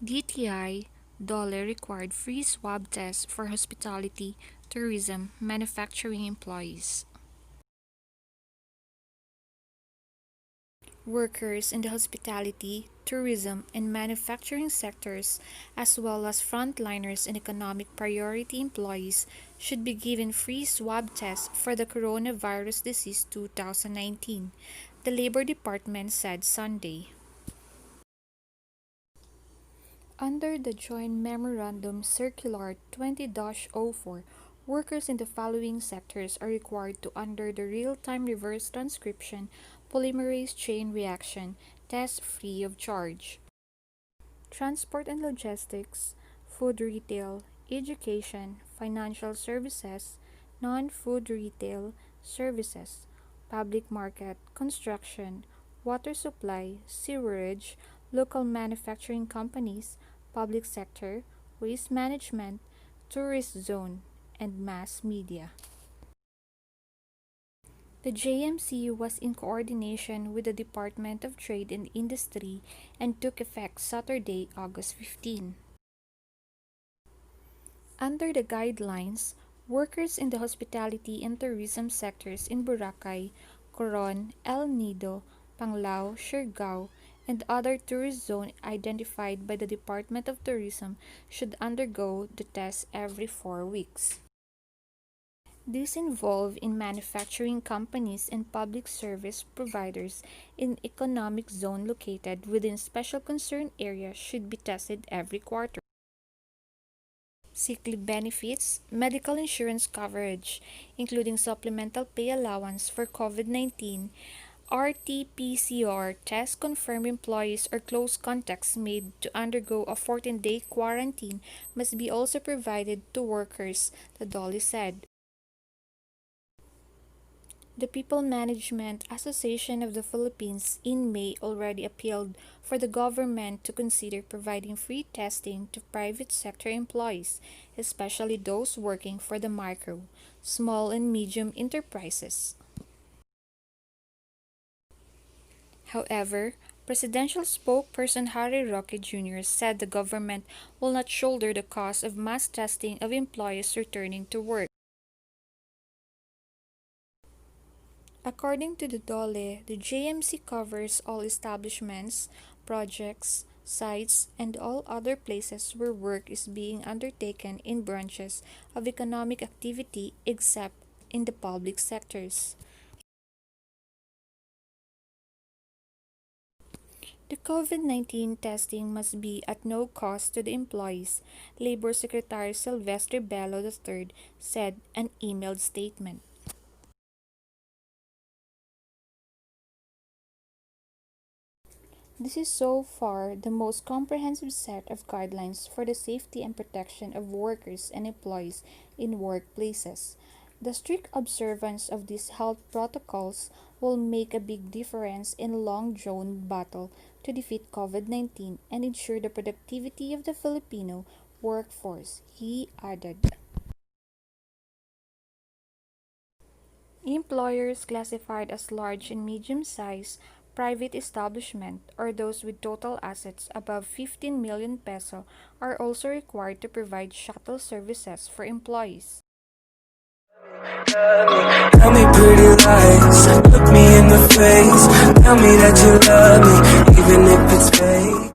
DTI, Dole required free swab tests for hospitality, tourism, manufacturing employees. Workers in the hospitality, tourism, and manufacturing sectors, as well as frontliners and economic priority employees, should be given free swab tests for the coronavirus disease 2019, the Labor Department said Sunday. Under the Joint Memorandum Circular 20-04, workers in the following sectors are required to under the real-time reverse transcription polymerase chain reaction test free of charge. Transport and logistics, food retail, education, financial services, non-food retail services, public market, construction, water supply, sewerage, local manufacturing companies, public sector, waste management, tourist zone, and mass media. The JMC was in coordination with the Department of Trade and Industry and took effect Saturday, August 15. Under the guidelines, workers in the hospitality and tourism sectors in Boracay, Coron, El Nido, Panglao, Siargao, and other tourist zones identified by the Department of Tourism should undergo the test every 4 weeks. These involve in manufacturing companies and public service providers in economic zone located within special concern areas should be tested every quarter. Sick leave benefits, medical insurance coverage, including supplemental pay allowance for COVID-19, RT-PCR tests confirmed employees or close contacts made to undergo a 14-day quarantine must be also provided to workers, the Dole said. The People Management Association of the Philippines in May already appealed for the government to consider providing free testing to private sector employees, especially those working for the micro, small and medium enterprises. However, Presidential spokesperson Harry Roque Jr. said the government will not shoulder the cost of mass testing of employees returning to work. According to the Dole, the JMC covers all establishments, projects, sites, and all other places where work is being undertaken in branches of economic activity except in the public sectors. The COVID-19 testing must be at no cost to the employees, Labor Secretary Sylvester Bello III said in an emailed statement. This is so far the most comprehensive set of guidelines for the safety and protection of workers and employees in workplaces. The strict observance of these health protocols will make a big difference in a long-drawn battle to defeat COVID-19 and ensure the productivity of the Filipino workforce, he added. Employers classified as large and medium-sized private establishment or those with total assets above 15 million peso are also required to provide shuttle services for employees. Tell me pretty lies, look me in the face, tell me that you love me, even if it's fake.